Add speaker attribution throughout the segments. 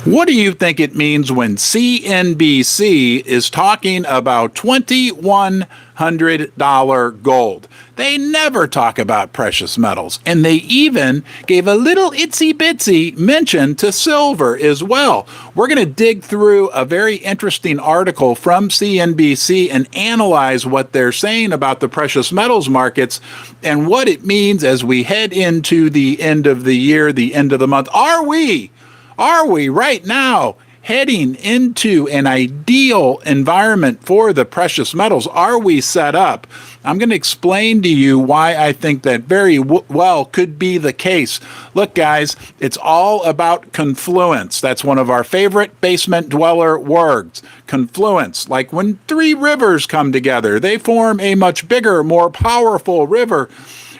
Speaker 1: What do you think it means when CNBC is talking about $2,100 gold? They never talk about precious metals, and they even gave a little itsy bitsy mention to silver as well. We're going to dig through a very interesting article from CNBC and analyze what they're saying about the precious metals markets and what it means as we head into the end of the year, the end of the month. Are we right now heading into an ideal environment for the precious metals? Are we set up? I'm going to explain to you why I think that very well could be the case. Look, guys, it's all about confluence. That's one of our favorite basement dweller words, confluence. Like when three rivers come together, they form a much bigger, more powerful river.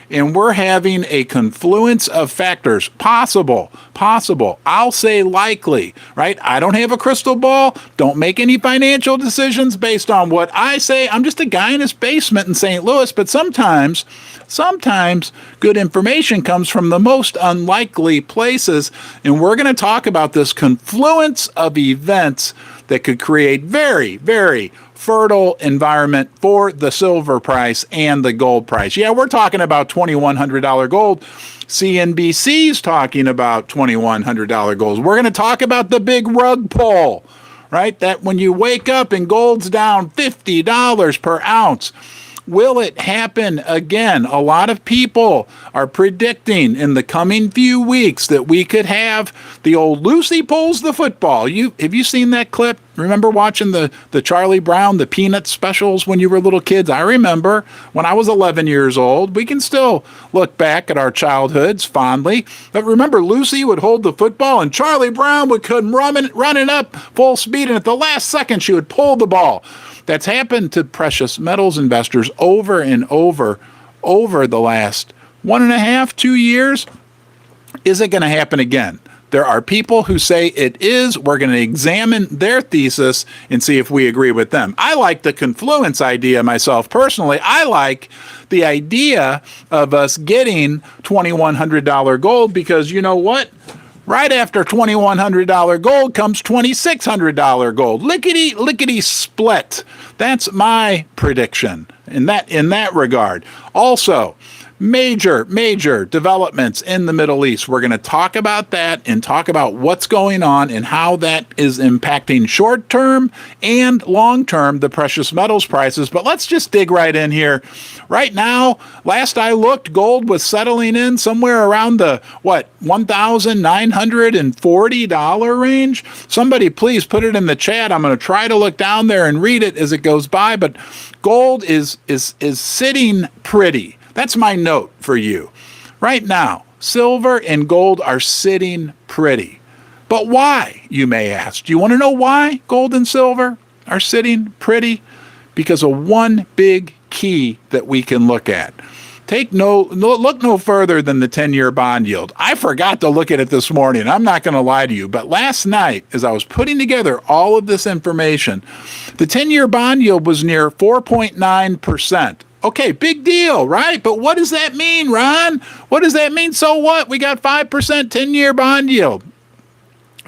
Speaker 1: And we're having a confluence of factors. Possible. I'll say likely, right? I don't have a crystal ball. Don't make any financial decisions based on what I say. I'm just a guy in his basement in St. Louis. But sometimes good information comes from the most unlikely places. And we're going to talk about this confluence of events that could create very, very fertile environment for the silver price and the gold price. Yeah, we're talking about $2,100 gold. CNBC's talking about $2,100 gold. We're going to talk about the big rug pull, right? That when you wake up and gold's down $50 per ounce. Will it happen again? A lot of people are predicting in the coming few weeks that we could have the old Lucy pulls the football. Have you seen that clip? Remember watching the Charlie Brown, the Peanuts specials when you were little kids? I remember when I was 11 years old. We can still look back at our childhoods fondly. But remember, Lucy would hold the football and Charlie Brown would come running up full speed, and at the last second she would pull the ball. That's happened to precious metals investors over and over the last 1.5, 2 years. Is it going to happen again? There are people who say it is. We're going to examine their thesis and see if we agree with them. I like the confluence idea myself personally. I like the idea of us getting $2,100 gold because you know what? Right after $2,100 gold comes $2,600 gold. Lickety split. That's my prediction in that regard. Also, major developments in the Middle East. We're going to talk about that and talk about what's going on and how that is impacting short-term and long-term the precious metals prices. But let's just dig right in here. Right now, last I looked, gold was settling in somewhere around the, $1,940 range? Somebody please put it in the chat. I'm going to try to look down there and read it as it goes by, but gold is sitting pretty. That's my note for you. Right now, silver and gold are sitting pretty. But why, you may ask? Do you want to know why gold and silver are sitting pretty? Because of one big key that we can look at. Look no further than the 10-year bond yield. I forgot to look at it this morning. I'm not going to lie to you. But last night, as I was putting together all of this information, the 10-year bond yield was near 4.9%. Okay, big deal, right? But what does that mean, Ron? What does that mean? So what? We got 5% 10-year bond yield.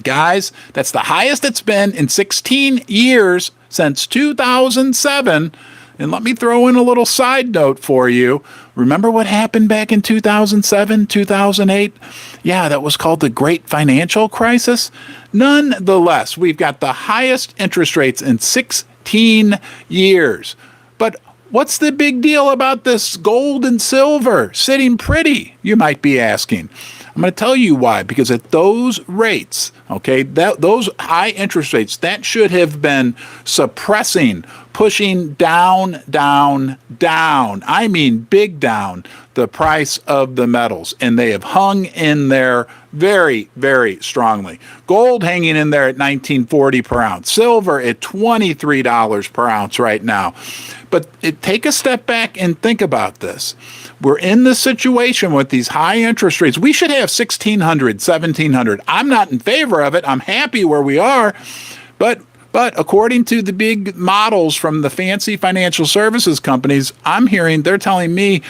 Speaker 1: Guys, that's the highest it's been in 16 years since 2007. And let me throw in a little side note for you. Remember what happened back in 2007, 2008? Yeah, that was called the Great Financial Crisis. Nonetheless, we've got the highest interest rates in 16 years. But what's the big deal about this gold and silver sitting pretty, you might be asking? I'm going to tell you why. Because at those rates, okay, those high interest rates, that should have been suppressing, pushing down, I mean big down, the price of the metals. And they have hung in there very, very strongly. Gold hanging in there at $19.40 per ounce. Silver at $23 per ounce right now. But take a step back and think about this. We're in this situation with these high interest rates. We should have 1,600, 1,700. I'm not in favor of it. I'm happy where we are. But But according to the big models from the fancy financial services companies, I'm hearing they're telling me,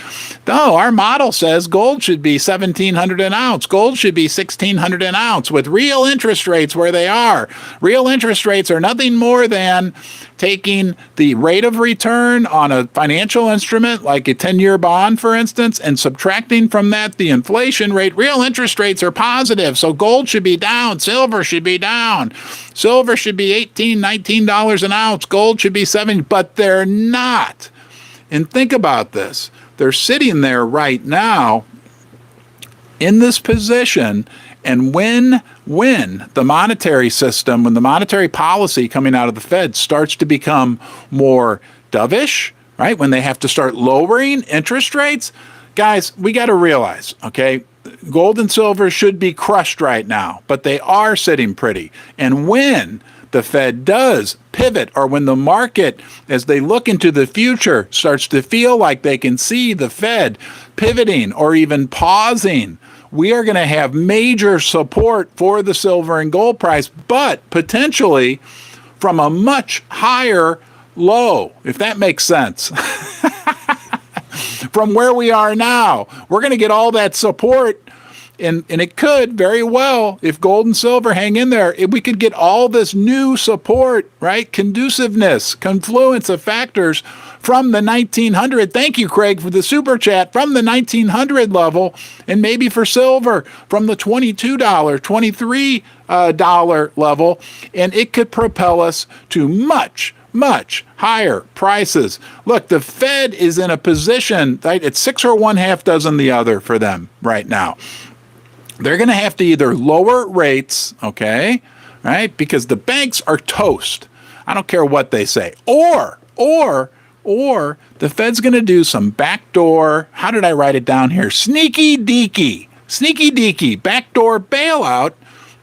Speaker 1: oh, our model says gold should be $1,700 an ounce. Gold should be $1,600 an ounce with real interest rates where they are. Real interest rates are nothing more than taking the rate of return on a financial instrument like a 10-year bond, for instance, and subtracting from that the inflation rate. Real interest rates are positive, so gold should be down, silver should be down. Silver should be $18, $19 an ounce. Gold should be $7, but they're not. And think about this. They're sitting there right now in this position, and when the monetary system, when the monetary policy coming out of the Fed starts to become more dovish, right, when they have to start lowering interest rates, guys, we got to realize, okay, gold and silver should be crushed right now, but they are sitting pretty. And when the Fed does pivot, or when the market, as they look into the future, starts to feel like they can see the Fed pivoting or even pausing, we are going to have major support for the silver and gold price, but potentially from a much higher low, if that makes sense. From where we are now, we're going to get all that support. And it could very well, if gold and silver hang in there, we could get all this new support, right? Conduciveness, confluence of factors from the 1900. Thank you, Craig, for the super chat, from the 1900 level, and maybe for silver from the $22, $23 level. And it could propel us to much higher prices. Look, the Fed is in a position, right? It's 6 or 1/2 dozen the other for them right now. They're going to have to either lower rates, okay, right, because the banks are toast. I don't care what they say. Or the Fed's going to do some backdoor, how did I write it down here? Sneaky deaky, backdoor bailout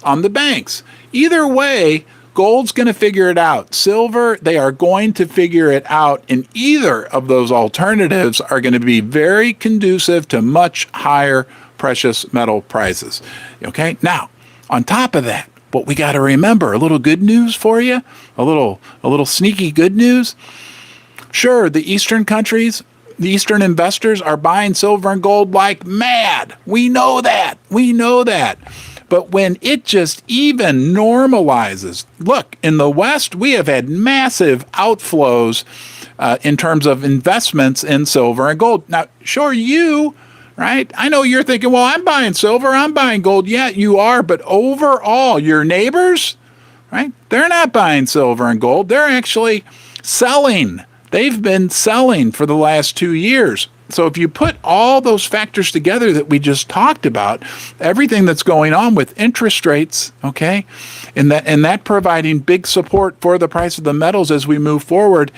Speaker 1: on the banks. Either way, gold's going to figure it out. Silver, they are going to figure it out. And either of those alternatives are going to be very conducive to much higher precious metal prices. Okay, now on top of that, what we got to remember, a little good news for you, a little sneaky good news. Sure, the Eastern countries, the Eastern investors are buying silver and gold like mad. We know that. But when it just even normalizes, look, in the West, we have had massive outflows in terms of investments in silver and gold. Now, sure, right? I know you're thinking, well, I'm buying silver, I'm buying gold. Yeah, you are. But overall, your neighbors, right? They're not buying silver and gold. They're actually selling. They've been selling for the last 2 years. So if you put all those factors together that we just talked about, everything that's going on with interest rates, okay, and that providing big support for the price of the metals as we move forward,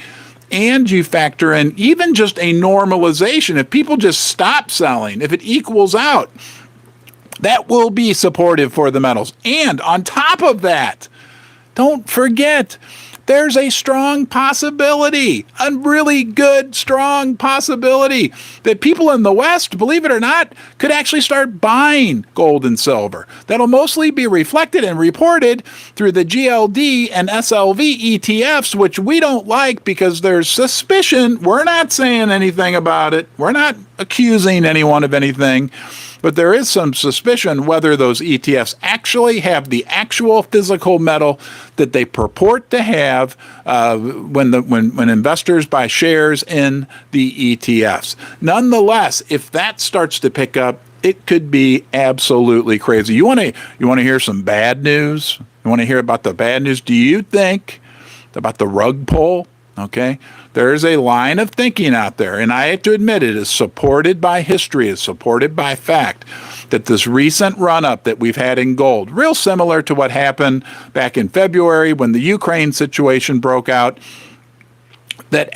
Speaker 1: and you factor in even just a normalization, if people just stop selling, if it equals out, that will be supportive for the metals. And on top of that, don't forget, there's a strong possibility, a really good, strong possibility that people in the West, believe it or not, could actually start buying gold and silver. That'll mostly be reflected and reported through the GLD and SLV ETFs, which we don't like because there's suspicion. We're not saying anything about it. We're not accusing anyone of anything. But there is some suspicion whether those ETFs actually have the actual physical metal that they purport to have when investors buy shares in the ETFs. Nonetheless, if that starts to pick up, it could be absolutely crazy. You want to hear some bad news? You want to hear about the bad news? Do you think about the rug pull? Okay, there is a line of thinking out there, and I have to admit it is supported by history, is supported by fact, that this recent run-up that we've had in gold, real similar to what happened back in February when the Ukraine situation broke out, that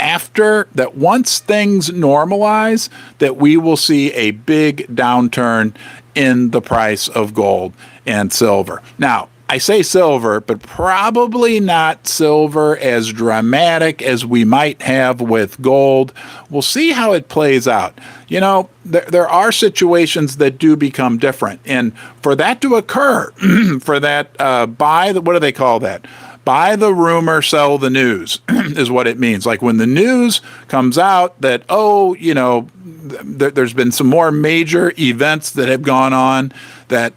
Speaker 1: once things normalize, that we will see a big downturn in the price of gold and silver. Now, I say silver, but probably not silver as dramatic as we might have with gold. We'll see how it plays out. You know, there are situations that do become different. And for that to occur, for that what do they call that? Buy the rumor, sell the news is what it means. Like when the news comes out that, there's been some more major events that have gone on that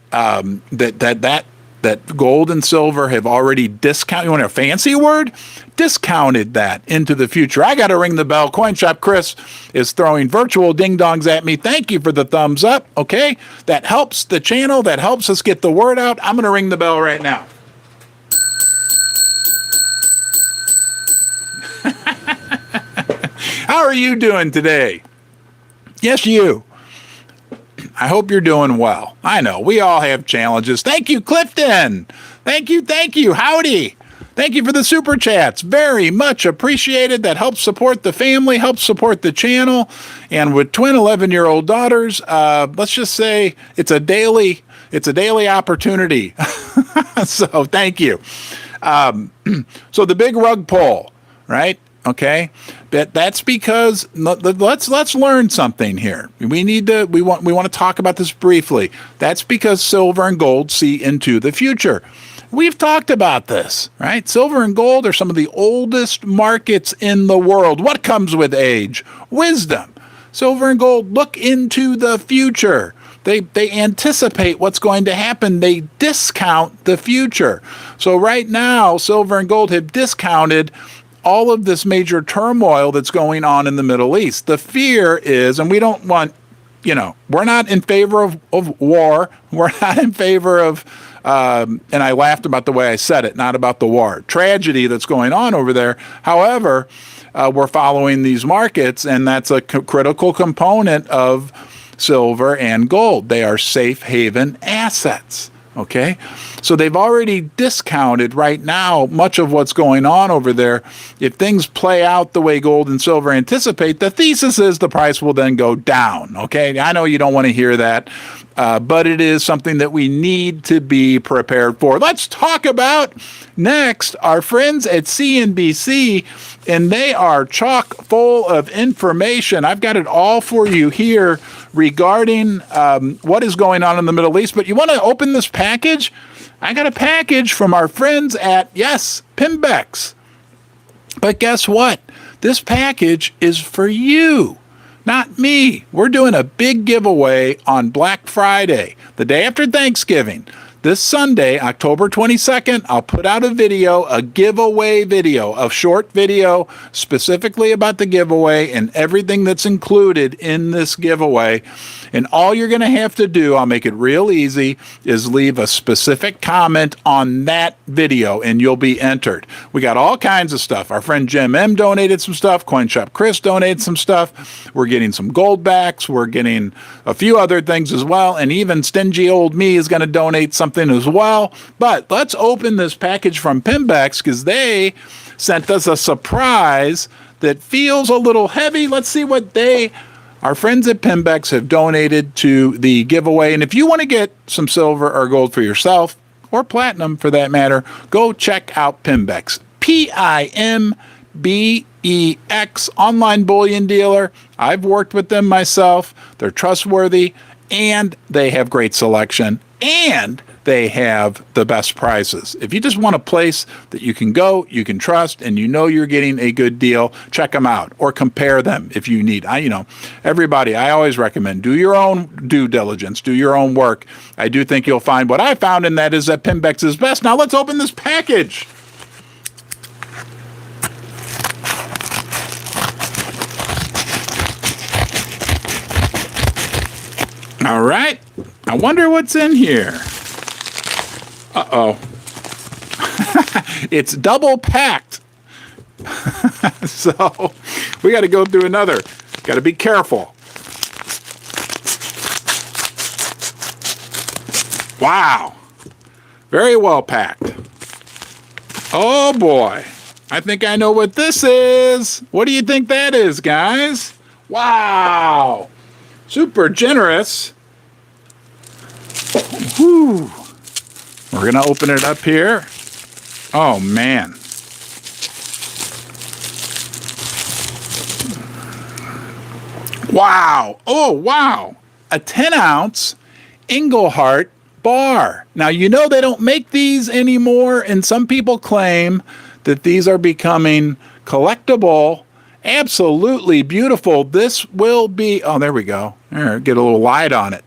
Speaker 1: gold and silver have already discounted. You want a fancy word? Discounted that into the future. I got to ring the bell. Coin Shop Chris is throwing virtual ding dongs at me. Thank you for the thumbs up. Okay. That helps the channel. That helps us get the word out. I'm going to ring the bell right now. How are you doing today? Yes, you. I hope you're doing well. I know we all have challenges. Thank you, Clifton. Thank you. Howdy. Thank you for the super chats. Very much appreciated. That helps support the family, helps support the channel. And with twin 11-year-old daughters, let's just say it's a daily opportunity. So thank you. So the big rug pull, right? Okay, that's because let's learn something here. We want to talk about this briefly. That's because silver and gold see into the future. We've talked about this, right? Silver and gold are some of the oldest markets in the world. What comes with age? Wisdom. Silver and gold look into the future. They anticipate what's going to happen. They discount the future. So right now, silver and gold have discounted all of this major turmoil that's going on in the Middle East. The fear is, and we don't want, we're not in favor of war. We're not in favor of, and I laughed about the way I said it, not about the war. Tragedy that's going on over there. However, we're following these markets, and that's a critical component of silver and gold. They are safe haven assets. Okay, so they've already discounted right now much of what's going on over there. If things play out the way gold and silver anticipate, the thesis is the price will then go down. Okay, I know you don't want to hear that, but it is something that we need to be prepared for. Let's talk about next our friends at CNBC, and they are chock full of information. I've got it all for you here regarding what is going on in the Middle East. But you want to open this package? I got a package from our friends at, Pimbex. But guess what? This package is for you, not me. We're doing a big giveaway on Black Friday, the day after Thanksgiving. This Sunday, October 22nd, I'll put out a giveaway video, a short video specifically about the giveaway and everything that's included in this giveaway. And all you're going to have to do, I'll make it real easy, is leave a specific comment on that video and you'll be entered. We got all kinds of stuff. Our friend Jim M donated some stuff. Coin Shop Chris donated some stuff. We're getting some gold backs. We're getting a few other things as well. And even stingy old me is going to donate something as well. But let's open this package from Pimbex because they sent us a surprise that feels a little heavy. Let's see what our friends at Pimbex have donated to the giveaway. And if you want to get some silver or gold for yourself, or platinum for that matter, go check out Pimbex. Pimbex, online bullion dealer. I've worked with them myself. They're trustworthy, and they have great selection, and they have the best prices. If you just want a place that you can go, you can trust, and you know you're getting a good deal, check them out or compare them if you need. Everybody, I always recommend do your own due diligence, do your own work. I do think you'll find what I found, and that is that Pimbex is best. Now let's open this package. All right. I wonder what's in here. Uh-oh. It's double packed. So we got to go through another. Got to be careful. Wow. Very well packed. Oh boy. I think I know what this is. What do you think that is, guys? Wow. Super generous. Whew. We're going to open it up here. Oh, man. Wow. Oh, wow. A 10-ounce Engelhart bar. Now, you know they don't make these anymore, and some people claim that these are becoming collectible. Absolutely beautiful. This will be, oh, there we go. There, get a little light on it.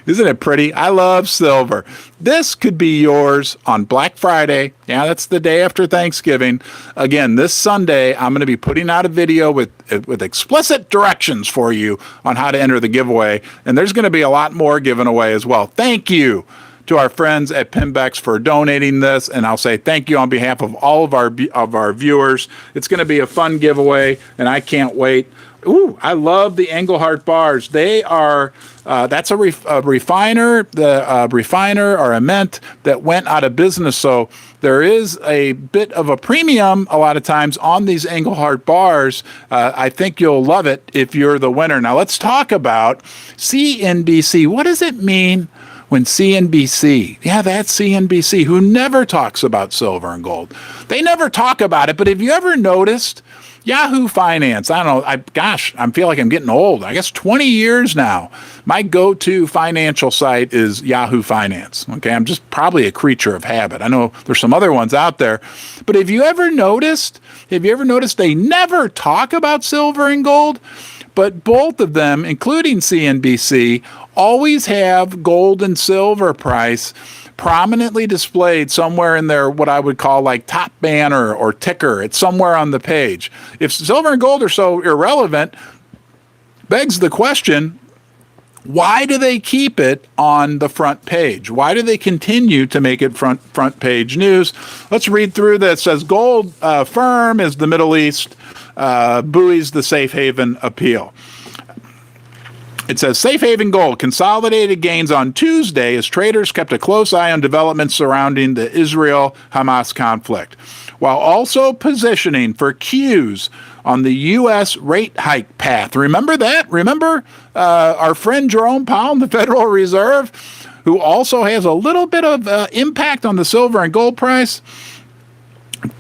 Speaker 1: Isn't it pretty? I love silver. This could be yours on Black Friday. Yeah, that's the day after Thanksgiving. Again, this Sunday, I'm going to be putting out a video with explicit directions for you on how to enter the giveaway. And there's going to be a lot more given away as well. Thank you to our friends at Pimbex for donating this. And I'll say thank you on behalf of all of our viewers. It's going to be a fun giveaway, and I can't wait. Ooh, I love the Engelhart bars. They are, that's a refiner, the refiner or a mint that went out of business. So there is a bit of a premium a lot of times on these Engelhart bars. I think you'll love it if you're the winner. Now let's talk about CNBC. What does it mean when CNBC, yeah, that's CNBC, who never talks about silver and gold? They never talk about it, but have you ever noticed Yahoo Finance? I don't know. I feel like I'm getting old. I guess 20 years now. My go-to financial site is Yahoo Finance. Okay, I'm just probably a creature of habit. I know there's some other ones out there, but have you ever noticed they never talk about silver and gold? But both of them, including CNBC, always have gold and silver price prominently displayed somewhere in their, what I would call like top banner or ticker. It's somewhere on the page. If silver and gold are so irrelevant, begs the question, why do they keep it on the front page? Why do they continue to make it front page news? Let's read through this. It says gold firm is the Middle East, buoys the safe haven appeal. It says Safe Haven Gold consolidated gains on Tuesday as traders kept a close eye on developments surrounding the Israel-Hamas conflict, while also positioning for cues on the U.S. rate hike path. Remember that? Remember our friend Jerome Powell in the Federal Reserve, who also has a little bit of impact on the silver and gold price?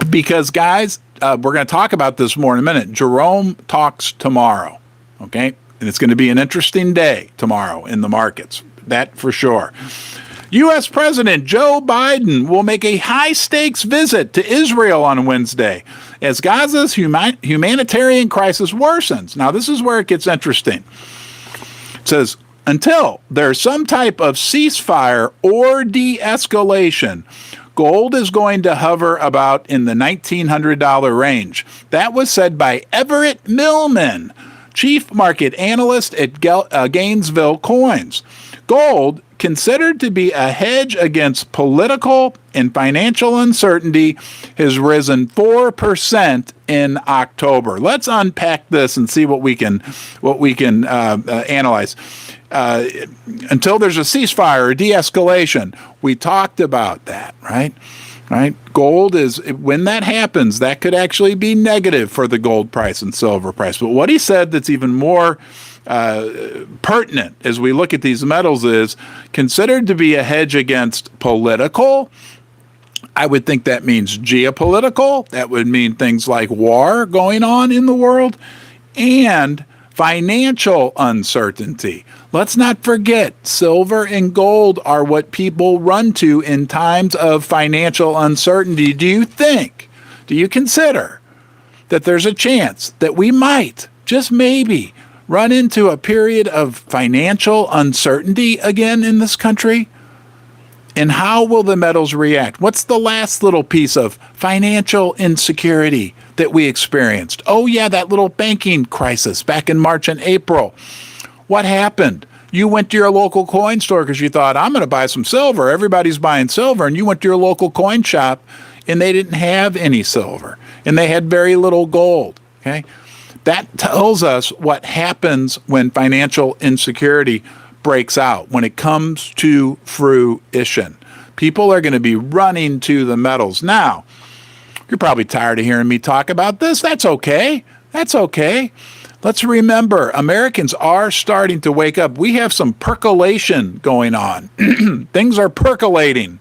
Speaker 1: Because, guys, we're going to talk about this more in a minute. Jerome talks tomorrow, okay? And it's going to be an interesting day tomorrow in the markets, that for sure. U.S. President Joe Biden will make a high-stakes visit to Israel on Wednesday as Gaza's humanitarian crisis worsens. Now, this is where it gets interesting. It says, until there's some type of ceasefire or de-escalation, gold is going to hover about in the $1,900 range. That was said by Everett Millman, chief market analyst at Gainesville Coins. Gold, considered to be a hedge against political and financial uncertainty, has risen 4% in October. Let's unpack this and see what we can analyze. Until there's a ceasefire or de-escalation, we talked about that, right? Right? Gold is, when that happens, that could actually be negative for the gold price and silver price. But what he said that's even more pertinent as we look at these metals is considered to be a hedge against political. I would think that means geopolitical. That would mean things like war going on in the world and financial uncertainty. Let's not forget, silver and gold are what people run to in times of financial uncertainty. Do you consider that there's a chance that we might, just maybe, run into a period of financial uncertainty again in this country? And how will the metals react? What's the last little piece of financial insecurity that we experienced? Oh, yeah, that little banking crisis back in March and April. What happened? You went to your local coin store because you thought, I'm going to buy some silver. Everybody's buying silver. And you went to your local coin shop and they didn't have any silver. And they had very little gold. Okay? That tells us what happens when financial insecurity breaks out, when it comes to fruition. People are going to be running to the metals. Now, you're probably tired of hearing me talk about this. That's okay. That's okay. Let's remember, Americans are starting to wake up. We have some percolation going on. Things are percolating,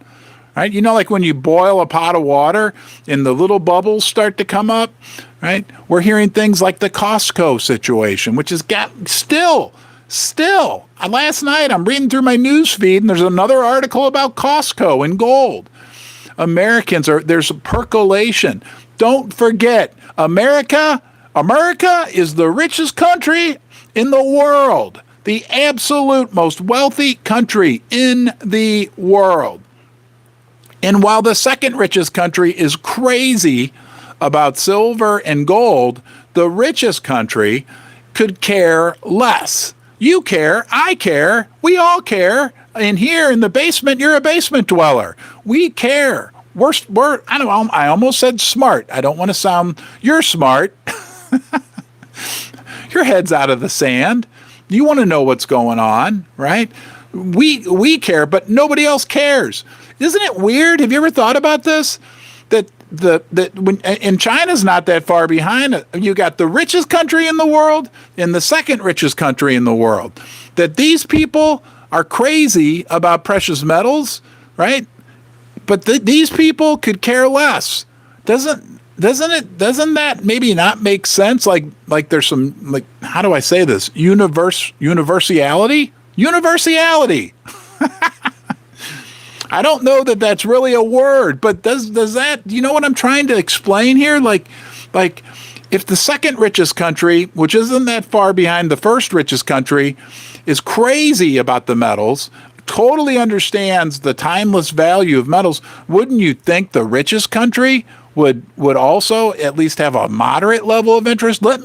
Speaker 1: right? You know, like when you boil a pot of water and the little bubbles start to come up, right? We're hearing things like the Costco situation, which has got still Still, last night I'm reading through my news feed and there's another article about Costco and gold. There's percolation. Don't forget, America is the richest country in the world, the absolute most wealthy country in the world. And while the second richest country is crazy about silver and gold, the richest country could care less. You care, I care, we all care. And here in the basement, you're a basement dweller. We care. I almost said smart. I don't want to sound, you're smart. Your head's out of the sand. You want to know what's going on, right? We care, but nobody else cares. Isn't it weird? Have you ever thought about this? And China's not that far behind. You got the richest country in the world and the second richest country in the world. That these people are crazy about precious metals, right? But these people could care less. Doesn't that maybe not make sense? Like there's some, like, how do I say this? Universality. I don't know that that's really a word, but does that, you know what I'm trying to explain here? Like if the second richest country, which isn't that far behind the first richest country, is crazy about the metals, totally understands the timeless value of metals, wouldn't you think the richest country would also at least have a moderate level of interest? You want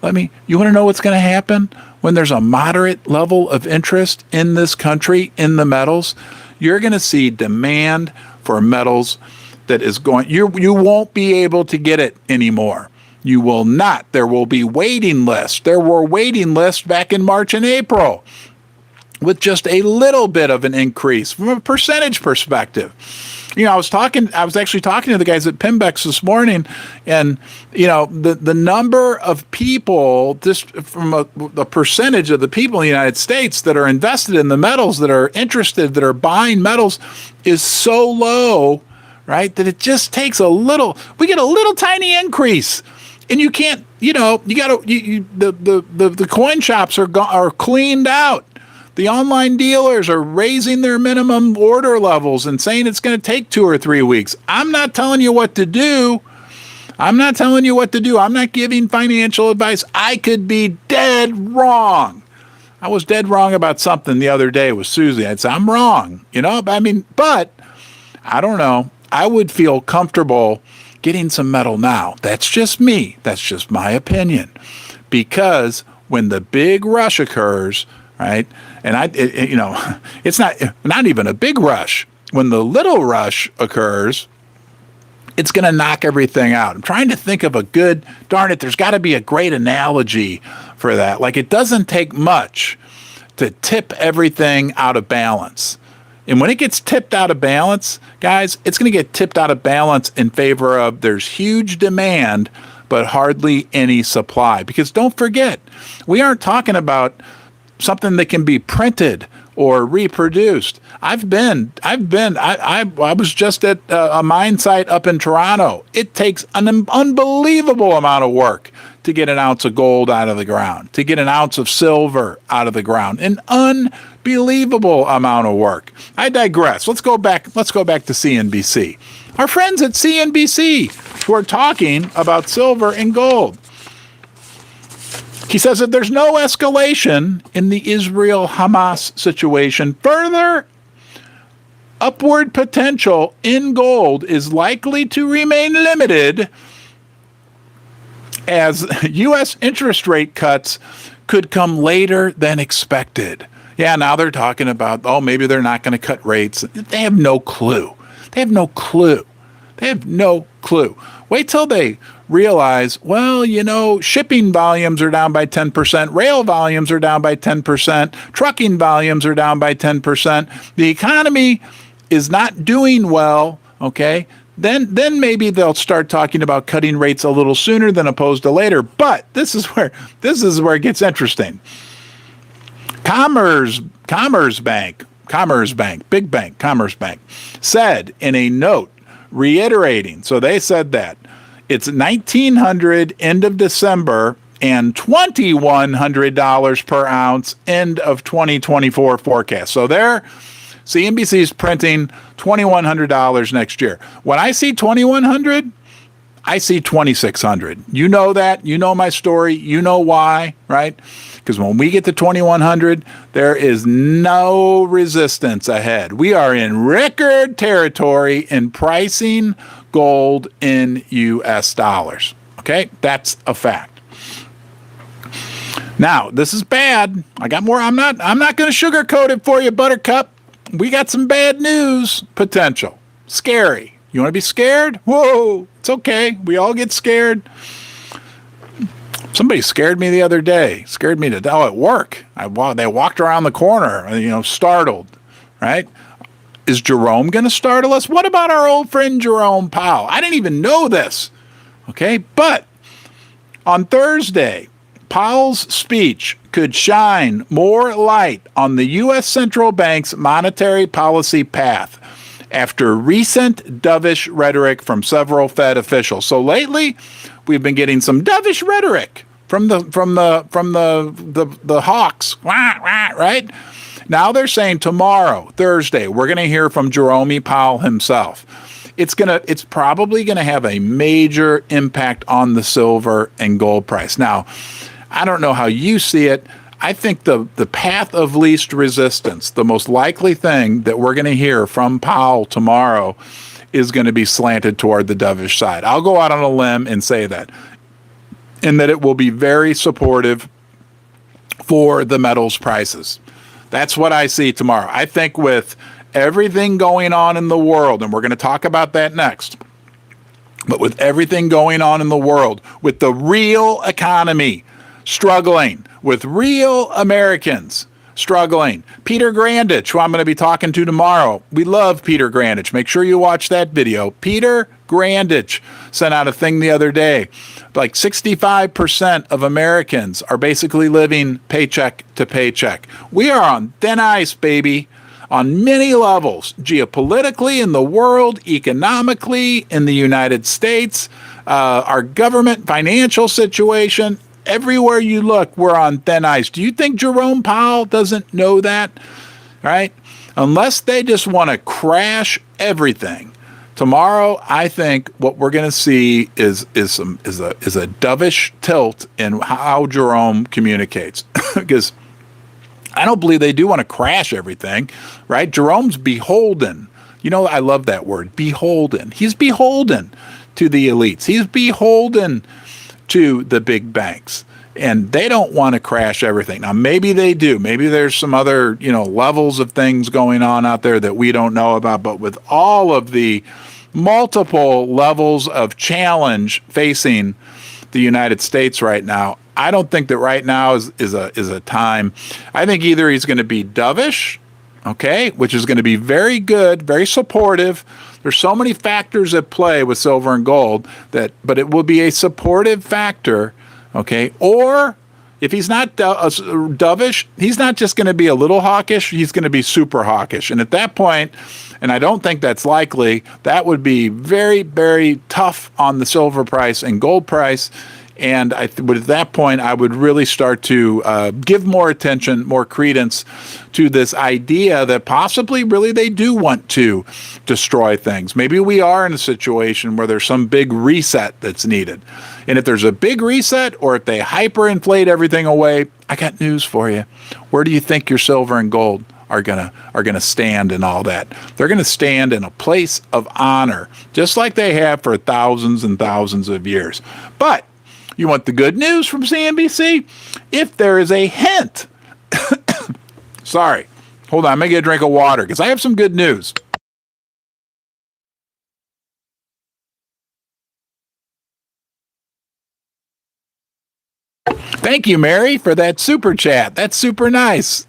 Speaker 1: to know what's going to happen when there's a moderate level of interest in this country in the metals? You're going to see demand for metals that is going, you won't be able to get it anymore. You will not. There will be waiting lists. There were waiting lists back in March and April with just a little bit of an increase from a percentage perspective. You know, I was actually talking to the guys at Pimbex this morning, and, you know, the number of people, just from the percentage of the people in the United States that are invested in the metals, that are interested, that are buying metals, is so low, right, that it just takes we get a little tiny increase. And you can't, you know, the coin shops are cleaned out. The online dealers are raising their minimum order levels and saying it's going to take 2 or 3 weeks. I'm not telling you what to do. I'm not giving financial advice. I could be dead wrong. I was dead wrong about something the other day with Susie. I'd say, I'm wrong. You know, but I don't know. I would feel comfortable getting some metal now. That's just me. That's just my opinion. Because when the big rush occurs, right? And it's not even a big rush. When the little rush occurs, it's going to knock everything out. I'm trying to think of there's got to be a great analogy for that. Like, it doesn't take much to tip everything out of balance. And when it gets tipped out of balance, guys, it's going to get tipped out of balance in favor of there's huge demand, but hardly any supply. Because don't forget, we aren't talking about something that can be printed or reproduced. I was just at a mine site up in Toronto. It takes an unbelievable amount of work to get an ounce of gold out of the ground, to get an ounce of silver out of the ground. An unbelievable amount of work. I digress. Let's go back to CNBC. Our friends at CNBC who are talking about silver and gold. He says that there's no escalation in the Israel-Hamas situation. Further, upward potential in gold is likely to remain limited as U.S. interest rate cuts could come later than expected. Yeah, now they're talking about, maybe they're not going to cut rates. They have no clue. Wait till they realize, shipping volumes are down by 10%, rail volumes are down by 10%, trucking volumes are down by 10%. The economy is not doing well, okay? Then maybe they'll start talking about cutting rates a little sooner than opposed to later. But this is where it gets interesting. Commerce Bank, said in a note reiterating, so they said that it's 1900 end of December and $2,100 per ounce end of 2024 forecast. So there, CNBC is printing $2,100 next year. When I see 2,100, I see 2,600. You know that. You know my story. You know why, right? Because when we get to 2,100, there is no resistance ahead. We are in record territory in pricing gold in US dollars. Okay? That's a fact. Now, this is bad. I got more. I'm not going to sugarcoat it for you, Buttercup. We got some bad news potential. Scary. You want to be scared? Whoa, it's okay. We all get scared. Somebody scared me the other day. Scared me at work. They walked around the corner, startled, right? Is Jerome going to startle us? What about our old friend Jerome Powell? I didn't even know this. Okay, but on Thursday, Powell's speech could shine more light on the U.S. Central Bank's monetary policy path after recent dovish rhetoric from several Fed officials. So lately, we've been getting some dovish rhetoric from the hawks, right? Now they're saying tomorrow, Thursday, we're going to hear from Jerome Powell himself. It's probably going to have a major impact on the silver and gold price. Now, I don't know how you see it. I think the path of least resistance, the most likely thing that we're going to hear from Powell tomorrow is going to be slanted toward the dovish side. I'll go out on a limb and say that. And that it will be very supportive for the metals prices. That's what I see tomorrow. I think with everything going on in the world, and we're going to talk about that next, but with everything going on in the world, with the real economy struggling, with real Americans struggling. Peter Grandich, who I'm going to be talking to tomorrow. We love Peter Grandich. Make sure you watch that video. Peter Grandich sent out a thing the other day. Like 65% of Americans are basically living paycheck to paycheck. We are on thin ice, baby, on many levels, geopolitically in the world, economically in the United States, our government financial situation. Everywhere you look, we're on thin ice. Do you think Jerome Powell doesn't know that? Right? Unless they just want to crash everything. Tomorrow, I think what we're going to see is a dovish tilt in how Jerome communicates. Because I don't believe they do want to crash everything, right? Jerome's beholden. I love that word, beholden. He's beholden to the elites. He's beholden to the big banks, and they don't want to crash everything. Now, maybe they do. Maybe there's some other, levels of things going on out there that we don't know about. But with all of the multiple levels of challenge facing the United States right now, I don't think that right now is a time. I think either he's going to be dovish, okay, which is going to be very good, very supportive. There's so many factors at play with silver and gold but it will be a supportive factor, okay? Or if he's not dovish, he's not just going to be a little hawkish, he's going to be super hawkish. And at that point, and I don't think that's likely, that would be very, very tough on the silver price and gold price. And at that point, I would really start to give more attention, more credence to this idea that possibly really they do want to destroy things. Maybe we are in a situation where there's some big reset that's needed. And if there's a big reset, or if they hyperinflate everything away, I got news for you. Where do you think your silver and gold are gonna stand in all that? They're gonna stand in a place of honor, just like they have for thousands and thousands of years. But you want the good news from CNBC? If there is a hint, sorry, hold on, I'm gonna get a drink of water because I have some good news. Thank you, Mary, for that super chat. That's super nice.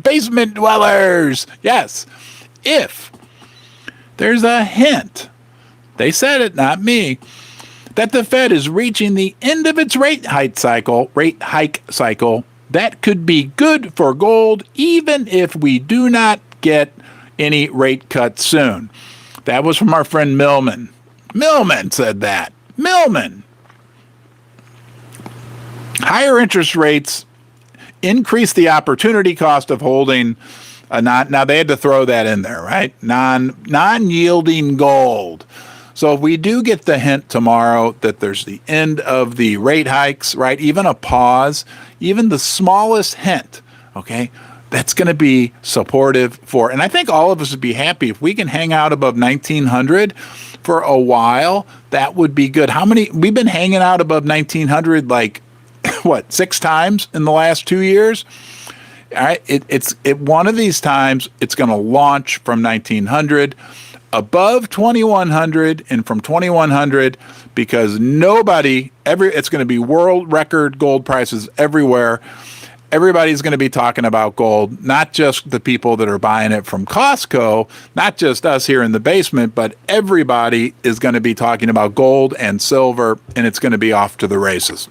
Speaker 1: Basement dwellers. Yes. If there's a hint, they said it, not me, that the Fed is reaching the end of its rate hike cycle, that could be good for gold, even if we do not get any rate cuts soon. That was from our friend Millman. Millman said that. Millman. Higher interest rates increase the opportunity cost of holding now they had to throw that in there, right? Non-yielding gold. So if we do get the hint tomorrow that there's the end of the rate hikes, right? Even a pause, even the smallest hint, okay? That's going to be supportive for, and I think all of us would be happy if we can hang out above 1900 for a while. That would be good. We've been hanging out above 1900 like what, 6 times in the last 2 years? All right, it's one of these times it's going to launch from 1900 above 2100 and from 2100 because it's going to be world record gold prices everywhere. Everybody's going to be talking about gold, not just the people that are buying it from Costco, not just us here in the basement, but everybody is going to be talking about gold and silver, and it's going to be off to the races.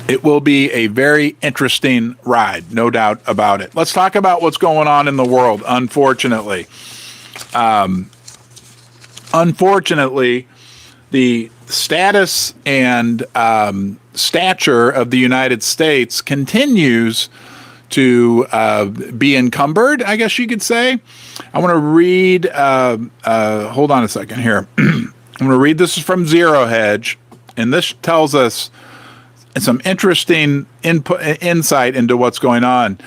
Speaker 1: It will be a very interesting ride, no doubt about it. Let's talk about what's going on in the world, unfortunately. Unfortunately, the status and stature of the United States continues to be encumbered, I guess you could say. I want to read, hold on a second here. I'm going to read this from Zero Hedge, and this tells us some interesting insight into what's going on.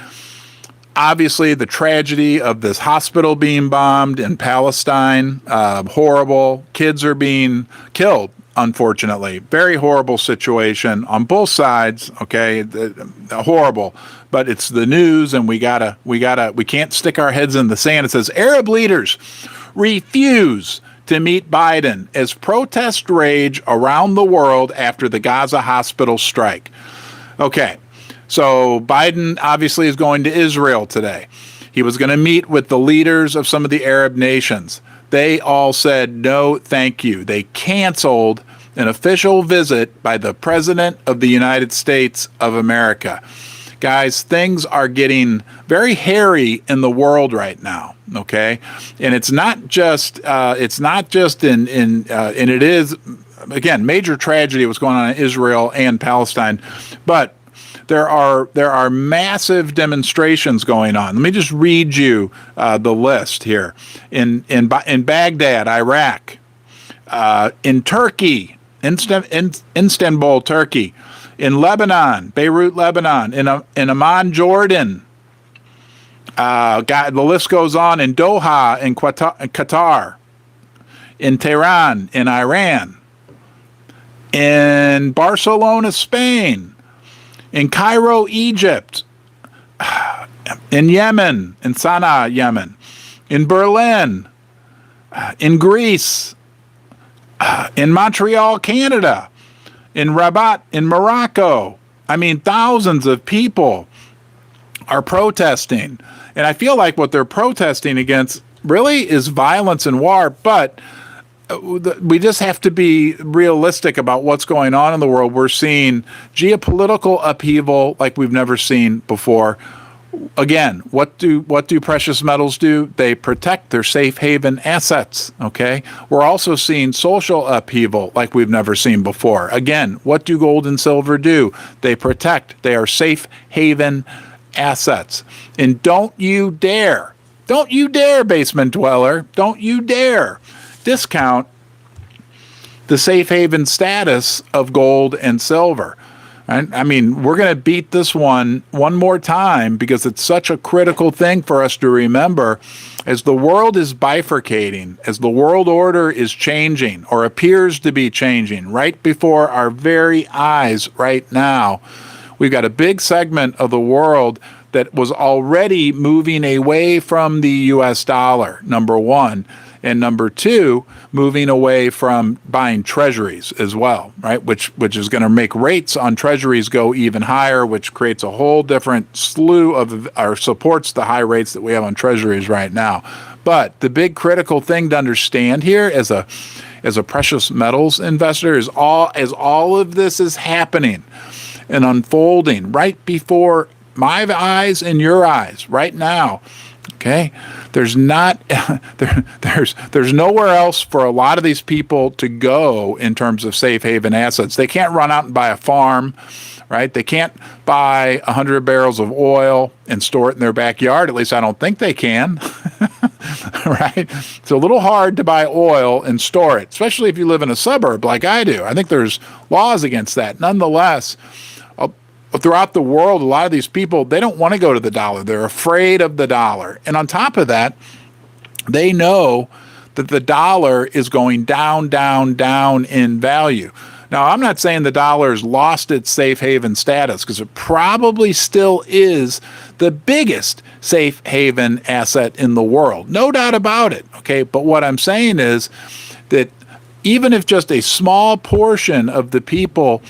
Speaker 1: Obviously, the tragedy of this hospital being bombed in Palestine, horrible. Kids are being killed, unfortunately. Very horrible situation on both sides. Okay, horrible. But it's the news, and we can't stick our heads in the sand. It says Arab leaders refuse to meet Biden as protests rage around the world after the Gaza hospital strike. Okay, so Biden obviously is going to Israel today. He was going to meet with the leaders of some of the Arab nations. They all said no, thank you. They canceled an official visit by the President of the United States of America. Guys, things are getting very hairy in the world right now. Okay, and it's not just and it is, again, major tragedy what's going on in Israel and Palestine, but there are massive demonstrations going on. Let me just read you the list here. In Baghdad, Iraq, in Turkey, Istanbul, Turkey, in Lebanon, Beirut, Lebanon, in Amman, Jordan. The list goes on, in Doha, in Qatar, in Tehran, in Iran, in Barcelona, Spain, in Cairo, Egypt, in Yemen, in Sana'a, Yemen, in Berlin, in Greece, in Montreal, Canada, in Rabat, in Morocco. I mean, thousands of people are protesting. And I feel like what they're protesting against really is violence and war, but we just have to be realistic about what's going on in the world. We're seeing geopolitical upheaval like we've never seen before. Again, what do precious metals do? They protect their safe haven assets, okay? We're also seeing social upheaval like we've never seen before. Again, what do gold and silver do? They protect. They are safe haven assets. And don't you dare, basement dweller, don't you dare discount the safe haven status of gold and silver. Right? I mean, we're going to beat this one more time because it's such a critical thing for us to remember as the world is bifurcating, as the world order is changing or appears to be changing right before our very eyes right now. We've got a big segment of the world that was already moving away from the U.S. dollar, number one. And number two, moving away from buying treasuries as well, right? Which is going to make rates on treasuries go even higher, which creates a whole different slew of, or supports the high rates that we have on treasuries right now. But the big critical thing to understand here as a precious metals investor is as all of this is happening and unfolding right before my eyes and your eyes right now, Okay, there's not there's nowhere else for a lot of these people to go in terms of safe haven assets. They can't run out and buy a farm, right? They can't buy 100 barrels of oil and store it in their backyard. At least I don't think they can. Right? It's a little hard to buy oil and store it, especially if you live in a suburb like I do. I think there's laws against that. Nonetheless, throughout the world, a lot of these people, they don't want to go to the dollar. They're afraid of the dollar. And on top of that, they know that the dollar is going down, down, down in value. Now, I'm not saying the dollar's lost its safe haven status, because it probably still is the biggest safe haven asset in the world. No doubt about it. Okay. But what I'm saying is that even if just a small portion of the people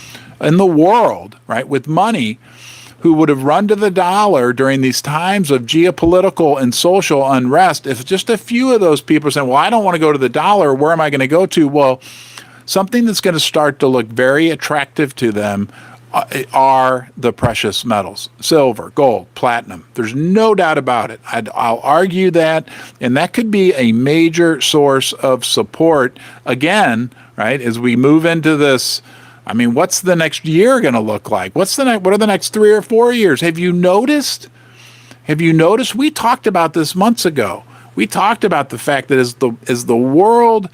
Speaker 1: in the world, right, with money, who would have run to the dollar during these times of geopolitical and social unrest, if just a few of those people are saying, well, I don't want to go to the dollar, where am I going to go to? Well, something that's going to start to look very attractive to them are the precious metals: silver, gold, platinum. There's no doubt about it. I'll argue that, and that could be a major source of support again, right, as we move into this. I mean, what's the next year going to look like? What are the next 3 or 4 years? Have you noticed? We talked about this months ago. We talked about the fact that as the world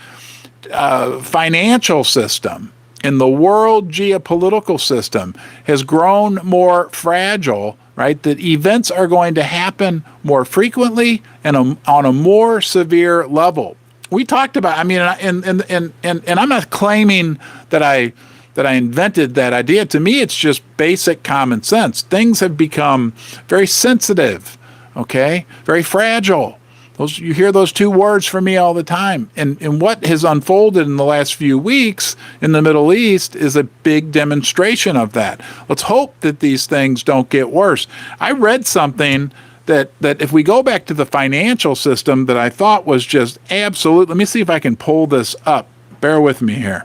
Speaker 1: financial system and the world geopolitical system has grown more fragile, right, that events are going to happen more frequently and on a more severe level. We talked about, I mean, and I'm not claiming that I invented that idea. To me, it's just basic common sense. Things have become very sensitive, okay, very fragile. You hear those two words from me all the time. And what has unfolded in the last few weeks in the Middle East is a big demonstration of that. Let's hope that these things don't get worse. I read something that if we go back to the financial system that I thought was just absolute. Let me see if I can pull this up. Bear with me here.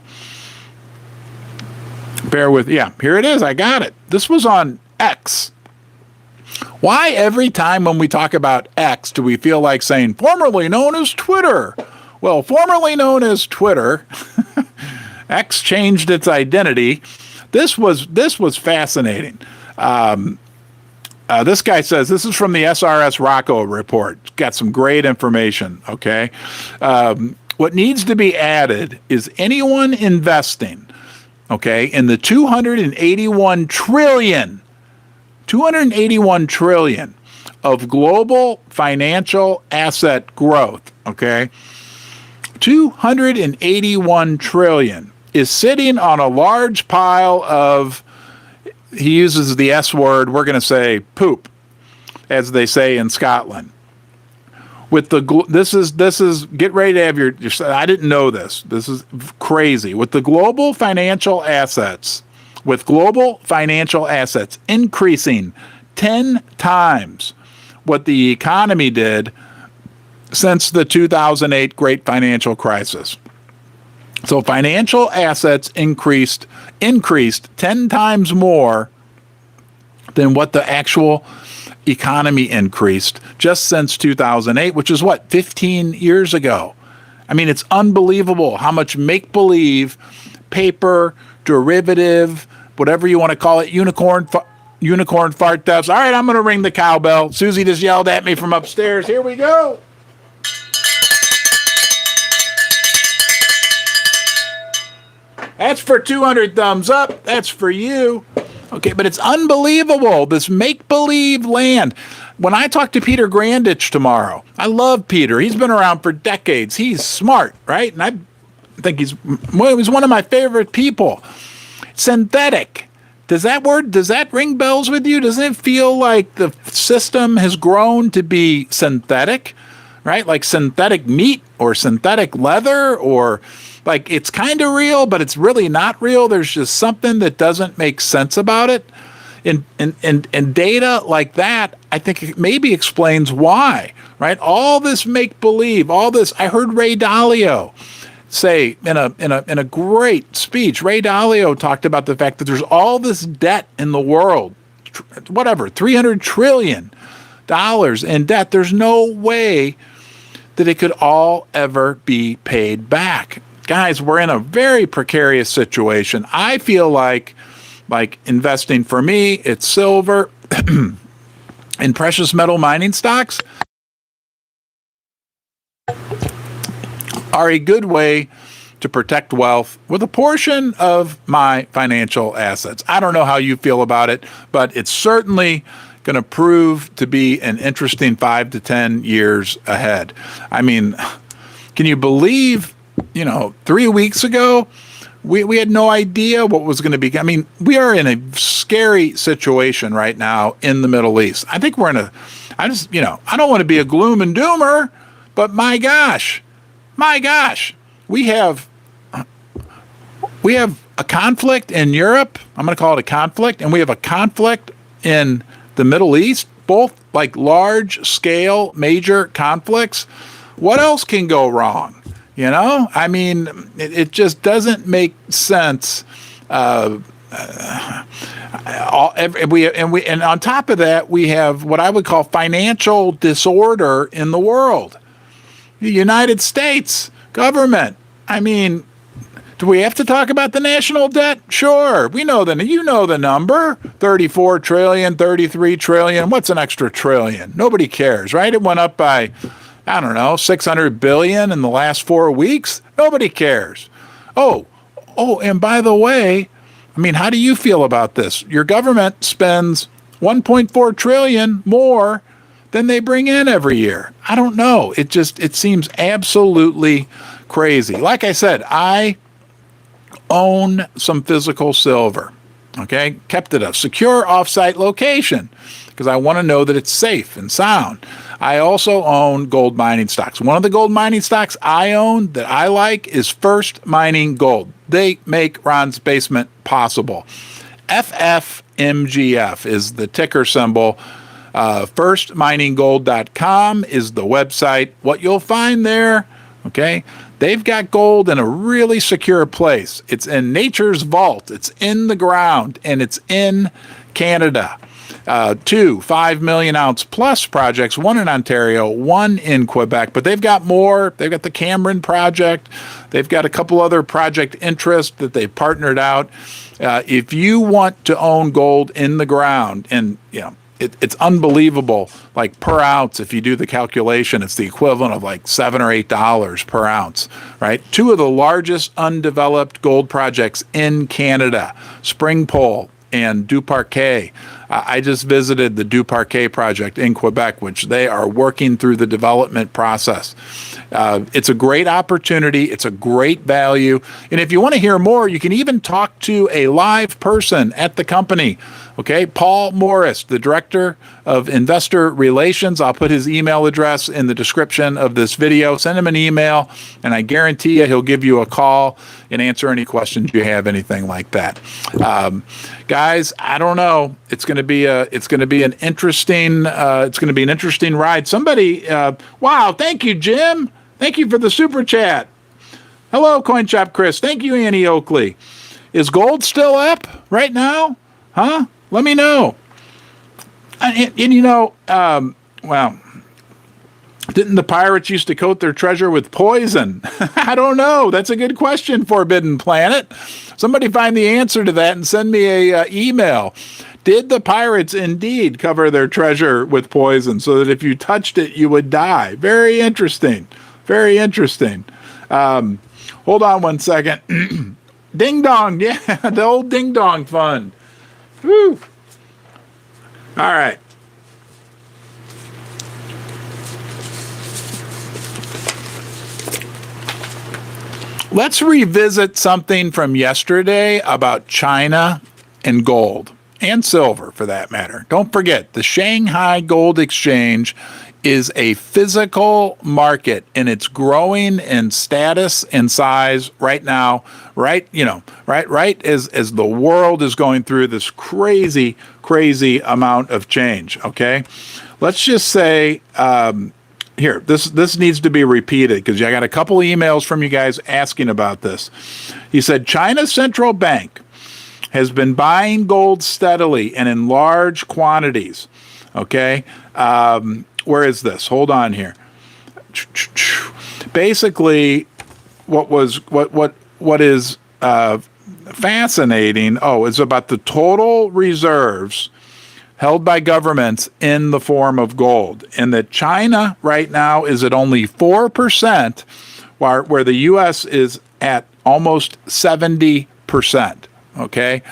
Speaker 1: Yeah, here it is. I got it. This was on X. Why every time when we talk about X do we feel like saying formerly known as Twitter? Well, formerly known as Twitter, X changed its identity. This was fascinating. This guy says, this is from the SRS Rocco report. It's got some great information, okay? What needs to be added is anyone investing, okay, in the 281 trillion of global financial asset growth, okay? 281 trillion is sitting on a large pile of, he uses the S word, we're going to say poop, as they say in Scotland. With the this is get ready to have your I didn't know this. This is crazy. With global financial assets increasing 10 times what the economy did since the 2008 great financial crisis. So financial assets increased 10 times more than what the actual economy increased just since 2008, which is 15 years ago. I mean, it's unbelievable how much make-believe, paper, derivative, whatever you want to call it, unicorn fart thefts. All right, I'm going to ring the cowbell. Susie just yelled at me from upstairs. Here we go. That's for 200 thumbs up. That's for you. Okay, but it's unbelievable, this make-believe land. When I talk to Peter Grandich tomorrow, I love Peter. He's been around for decades. He's smart, right? And I think he's one of my favorite people. Synthetic. Does that ring bells with you? Doesn't it feel like the system has grown to be synthetic, right? Like synthetic meat or synthetic leather, or like it's kind of real, but it's really not real. There's just something that doesn't make sense about it. And data like that, I think it maybe explains why, right? All this make-believe, all this, I heard Ray Dalio say in a great speech. Ray Dalio talked about the fact that there's all this debt in the world, whatever, 300 trillion in debt. There's no way that it could all ever be paid back. Guys, we're in a very precarious situation. I feel like investing for me, it's silver and precious metal mining stocks are a good way to protect wealth with a portion of my financial assets. I don't know how you feel about it, but it's certainly going to prove to be an interesting 5 to 10 years ahead. I mean, can you believe, 3 weeks ago, we had no idea what was going to be. I mean, we are in a scary situation right now in the Middle East. I think I don't want to be a gloom and doomer, but my gosh, we have a conflict in Europe. I'm going to call it a conflict, and we have a conflict in the Middle East, both like large scale major conflicts. What else can go wrong? I mean, it just doesn't make sense. And on top of that, we have what I would call financial disorder in the world. The United States government. I mean, do we have to talk about the national debt? Sure. You know the number, 34 trillion, 33 trillion. What's an extra trillion? Nobody cares, right? It went up by, I don't know, 600 billion in the last 4 weeks. Nobody cares. Oh, and by the way, I mean, how do you feel about this? Your government spends 1.4 trillion more than they bring in every year. I don't know. It seems absolutely crazy. Like I said, I own some physical silver, okay? Kept it a secure offsite location because I want to know that it's safe and sound. I also own gold mining stocks. One of the gold mining stocks I own that I like is First Mining Gold. They make Ron's Basement possible. FFMGF is the ticker symbol. Firstmininggold.com is the website. What you'll find there, okay, they've got gold in a really secure place. It's in nature's vault. It's in the ground, and it's in Canada. 2 5 million ounce plus projects, one in Ontario, one in Quebec, but they've got more. They've got the Cameron project. They've got a couple other project interests that they've partnered out. If you want to own gold in the ground, and it's unbelievable, like per ounce, if you do the calculation, it's the equivalent of like $7 or $8 per ounce, right? 2 of the largest undeveloped gold projects in Canada, Springpole and Duparquet. I just visited the Duparquet project in Quebec, which they are working through the development process. It's a great opportunity. It's a great value. And if you want to hear more, you can even talk to a live person at the company. Okay, Paul Morris, the Director of Investor Relations. I'll put his email address in the description of this video. Send him an email, and I guarantee you he'll give you a call and answer any questions you have, anything like that. Guys, I don't know. It's going to be an interesting ride. Somebody, wow! Thank you, Jim. Thank you for the super chat. Hello, Coin Shop Chris. Thank you, Annie Oakley. Is gold still up right now? Huh? Let me know. Well, didn't the pirates used to coat their treasure with poison? I don't know. That's a good question, Forbidden Planet. Somebody find the answer to that and send me a email. Did the pirates indeed cover their treasure with poison so that if you touched it, you would die? Very interesting. Very interesting. Hold on one second. Ding dong. Yeah, the old ding dong fund. Woo. All right. Let's revisit something from yesterday about China and gold, and silver for that matter. Don't forget, the Shanghai Gold Exchange is a physical market, and it's growing in status and size right now, right as the world is going through this crazy amount of change, okay? Let's just say, here, this needs to be repeated because I got a couple emails from you guys asking about this. He said, China's central bank has been buying gold steadily and in large quantities, okay? Where is this? Hold on here. Basically, what is fascinating, is about the total reserves held by governments in the form of gold. And that China right now is at only 4%, where the U.S. is at almost 70%, okay?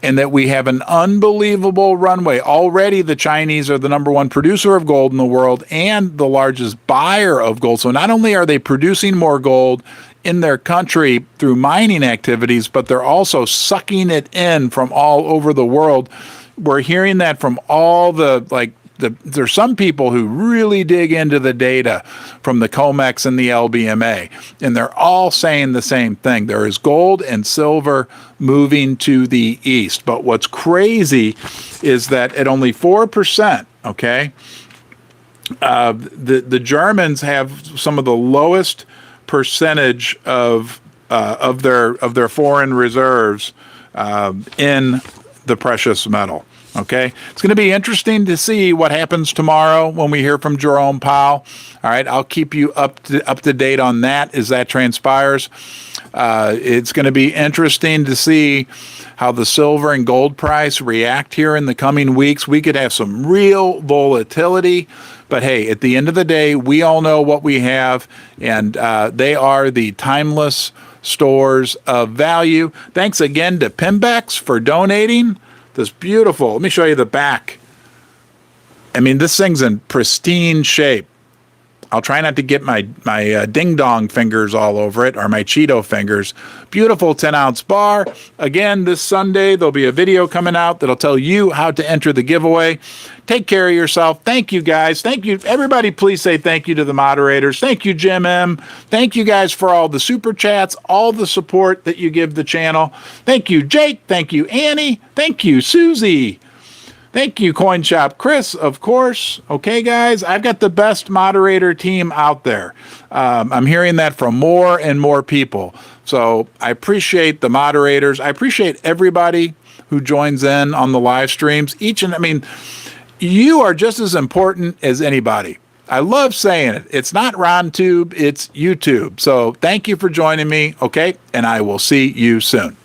Speaker 1: And that we have an unbelievable runway. Already the Chinese are the number one producer of gold in the world and the largest buyer of gold. So not only are they producing more gold in their country through mining activities, but they're also sucking it in from all over the world. We're hearing that from all there's some people who really dig into the data from the COMEX and the LBMA, and they're all saying the same thing. There is gold and silver moving to the east. But what's crazy is that at only 4%, okay, the Germans have some of the lowest percentage of their foreign reserves in the precious metal. Okay, it's going to be interesting to see what happens tomorrow when we hear from Jerome Powell. All right, I'll keep you up to date on that as that transpires. It's going to be interesting to see how the silver and gold price react here in the coming weeks. We could have some real volatility, but hey, at the end of the day, we all know what we have, and they are the timeless stores of value. Thanks again to Pimbex for donating this beautiful, let me show you the back. I mean, this thing's in pristine shape. I'll try not to get my ding-dong fingers all over it, or my Cheeto fingers. Beautiful 10-ounce bar. Again, this Sunday, there'll be a video coming out that'll tell you how to enter the giveaway. Take care of yourself. Thank you, guys. Thank you. Everybody, please say thank you to the moderators. Thank you, Jim M. Thank you, guys, for all the super chats, all the support that you give the channel. Thank you, Jake. Thank you, Annie. Thank you, Susie. Thank you, Coin Shop Chris, of course. Okay, guys, I've got the best moderator team out there. I'm hearing that from more and more people. So I appreciate the moderators. I appreciate everybody who joins in on the live streams. You are just as important as anybody. I love saying it. It's not RonTube, it's YouTube. So thank you for joining me, okay? And I will see you soon.